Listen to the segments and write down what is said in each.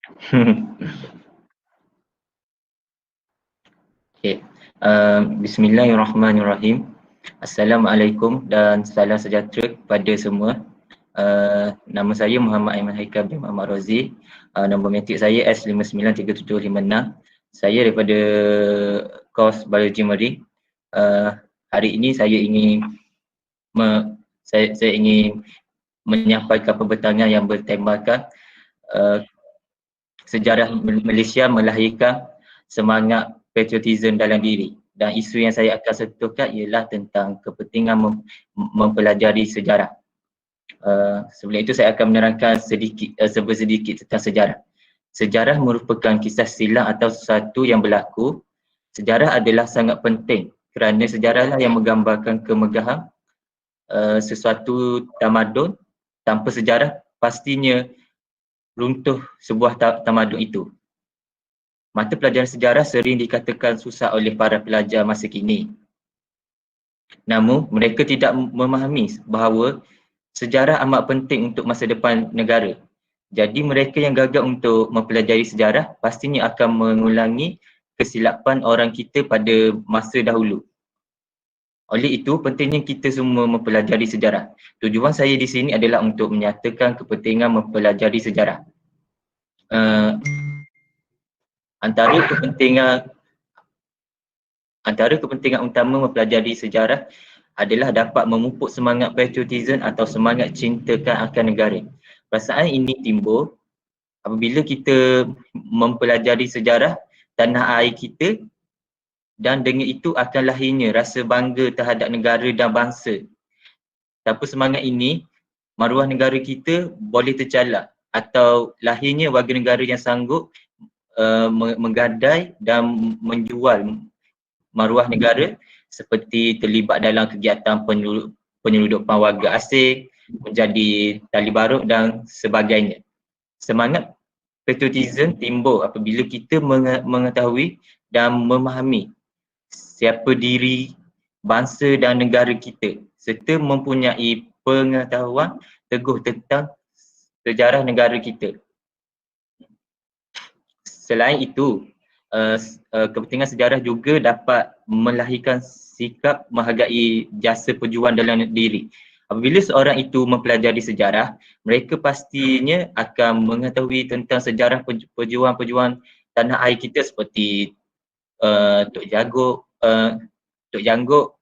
Okay. Bismillahirrahmanirrahim. Assalamualaikum dan salam sejahtera kepada semua. Nama saya Muhammad Aiman Haikal bin Muhammad Rozi. Nombor metrik saya S593756. Saya daripada kos Biologi Meri. Hari ini saya ingin saya ingin menyampaikan pembincangan yang bertemakan sejarah Malaysia melahirkan semangat patriotism dalam diri, dan isu yang saya akan sentuhkan ialah tentang kepentingan mempelajari sejarah. Sebelum itu saya akan menerangkan sedikit tentang sejarah. Sejarah merupakan kisah silam atau sesuatu yang berlaku. Sejarah adalah sangat penting kerana sejarahlah yang menggambarkan kemegahan sesuatu tamadun. Tanpa sejarah pastinya runtuh sebuah tamadun itu. Mata pelajaran sejarah sering dikatakan susah oleh para pelajar masa kini. Namun, mereka tidak memahami bahawa sejarah amat penting untuk masa depan negara. Jadi, mereka yang gagal untuk mempelajari sejarah pastinya akan mengulangi kesilapan orang kita pada masa dahulu. Oleh itu, pentingnya kita semua mempelajari sejarah. Tujuan saya di sini adalah untuk menyatakan kepentingan mempelajari sejarah. Antara kepentingan utama mempelajari sejarah adalah dapat memupuk semangat patriotism atau semangat cintakan akan negara. Perasaan ini timbul apabila kita mempelajari sejarah tanah air kita, dan dengan itu akan lahirnya rasa bangga terhadap negara dan bangsa. Tanpa semangat ini, maruah negara kita boleh tercalak atau lahirnya warga negara yang sanggup menggadai dan menjual maruah negara seperti terlibat dalam kegiatan penyeludupan warga asing, menjadi tali barut dan sebagainya. Semangat patriotism timbul apabila kita mengetahui dan memahami siapa diri bangsa dan negara kita, serta mempunyai pengetahuan teguh tentang sejarah negara kita. Selain itu, kepentingan sejarah juga dapat melahirkan sikap menghargai jasa perjuangan dalam diri. Apabila seorang itu mempelajari sejarah, mereka pastinya akan mengetahui tentang sejarah perjuangan-perjuangan tanah air kita seperti Tok Janggut,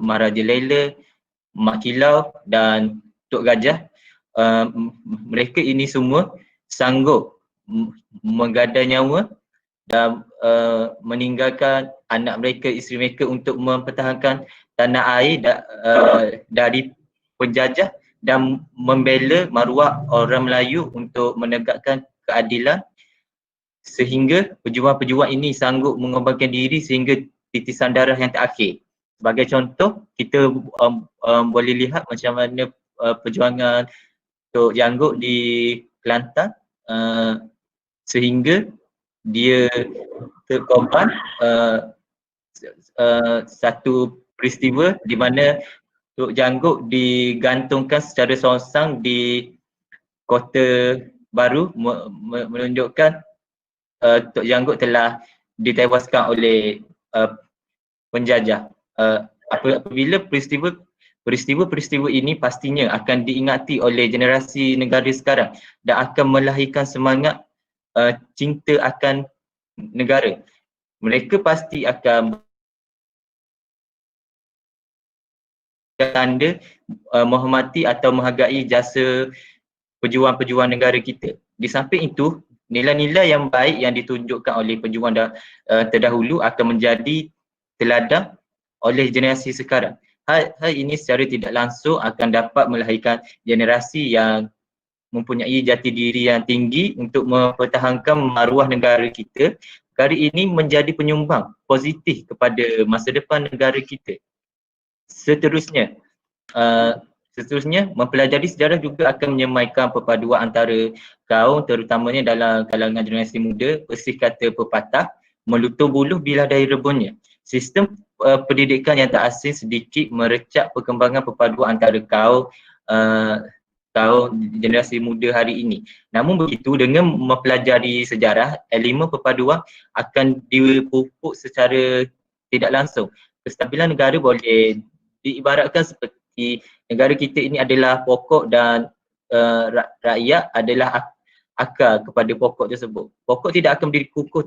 Maharaja Lela, Mak Kilau dan Tok Gajah. Mereka ini semua sanggup menggadai nyawa dan meninggalkan anak mereka, isteri mereka untuk mempertahankan tanah air dari penjajah dan membela maruah orang Melayu untuk menegakkan keadilan, sehingga pejuang-pejuang ini sanggup mengorbankan diri sehingga titisan darah yang terakhir. Sebagai contoh, kita boleh lihat macam mana perjuangan Tok Janggut di Kelantan sehingga dia terkorban satu peristiwa di mana Tok Janggut digantungkan secara songsang di Kota Baru, menunjukkan Tok Janggut telah ditewaskan oleh penjajah. Apabila peristiwa ini pastinya akan diingati oleh generasi negara sekarang dan akan melahirkan semangat cinta akan negara. Mereka pasti akan tanda menghormati atau menghargai jasa pejuang-pejuang negara kita. Di samping itu, nilai-nilai yang baik yang ditunjukkan oleh pejuang terdahulu akan menjadi teladan oleh generasi sekarang. Hal ini secara tidak langsung akan dapat melahirkan generasi yang mempunyai jati diri yang tinggi untuk mempertahankan maruah negara kita. Perkara ini menjadi penyumbang positif kepada masa depan negara kita. Seterusnya, mempelajari sejarah juga akan menyemaikan perpaduan antara kaum, terutamanya dalam kalangan generasi muda. Persis kata pepatah, melutur buluh bilah dari rebunnya. Sistem pendidikan yang tak asing sedikit merecap perkembangan perpaduan antara kaum tahun generasi muda hari ini. Namun begitu, dengan mempelajari sejarah, elemen perpaduan akan dipupuk secara tidak langsung. Kestabilan negara boleh diibaratkan seperti negara kita ini adalah pokok dan rakyat adalah akar kepada pokok tersebut. Pokok tidak akan berdiri kukuh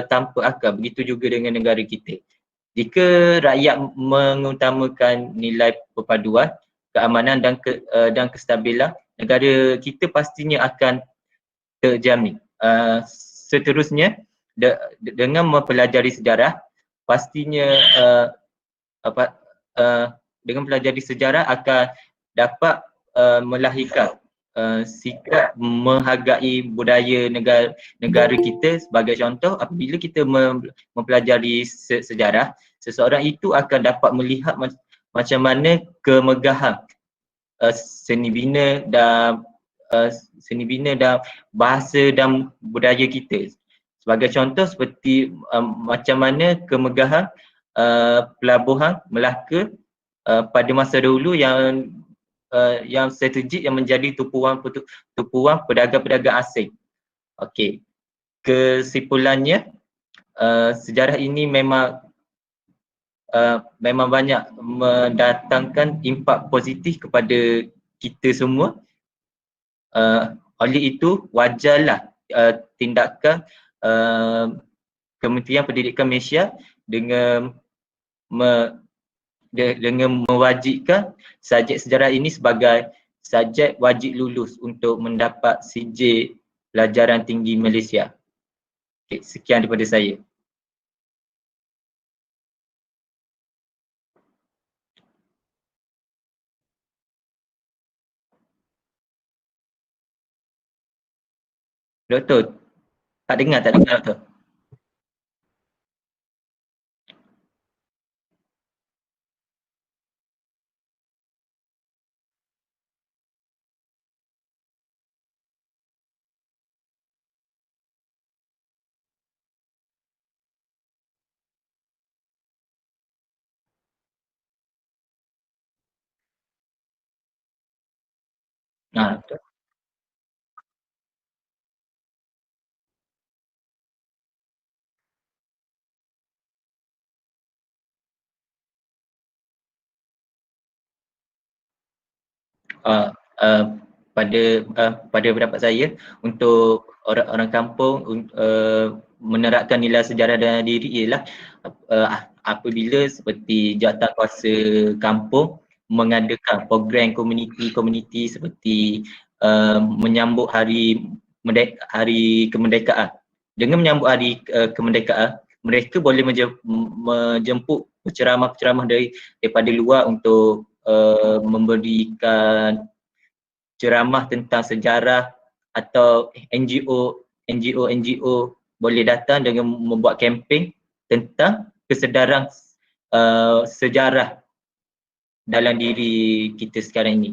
tanpa akar. Begitu juga dengan negara kita. Jika rakyat mengutamakan nilai perpaduan, keamanan dan kestabilan, negara kita pastinya akan terjamin. Seterusnya, dengan mempelajari sejarah, pastinya apa dengan pelajari sejarah akan dapat melahirkan sikap menghargai budaya negara kita. Sebagai contoh, apabila kita mempelajari sejarah, seseorang itu akan dapat melihat macam mana kemegahan seni bina dan bahasa dan budaya kita. Sebagai contoh seperti macam mana kemegahan pelabuhan Melaka pada masa dahulu yang strategik yang menjadi tumpuan pedagang-pedagang asing. Okey. Kesimpulannya, sejarah ini memang banyak mendatangkan impak positif kepada kita semua. Oleh itu, wajarlah tindakan Kementerian Pendidikan Malaysia dengan mewajibkan subjek sejarah ini sebagai subjek wajib lulus untuk mendapat sijil pelajaran tinggi Malaysia. Okay, sekian daripada saya. Doktor, tak dengar Doktor. Doktor. uh, uh, pada pendapat saya, untuk orang kampung menerapkan nilai sejarah dalam diri ialah apabila seperti jawatankuasa kampung mengadakan program komuniti seperti menyambut hari kemerdekaan. Dengan menyambut hari kemerdekaan, mereka boleh menjemput penceramah-penceramah daripada luar untuk memberikan ceramah tentang sejarah, atau NGO boleh datang dengan membuat kempen tentang kesedaran sejarah dalam diri kita sekarang ini.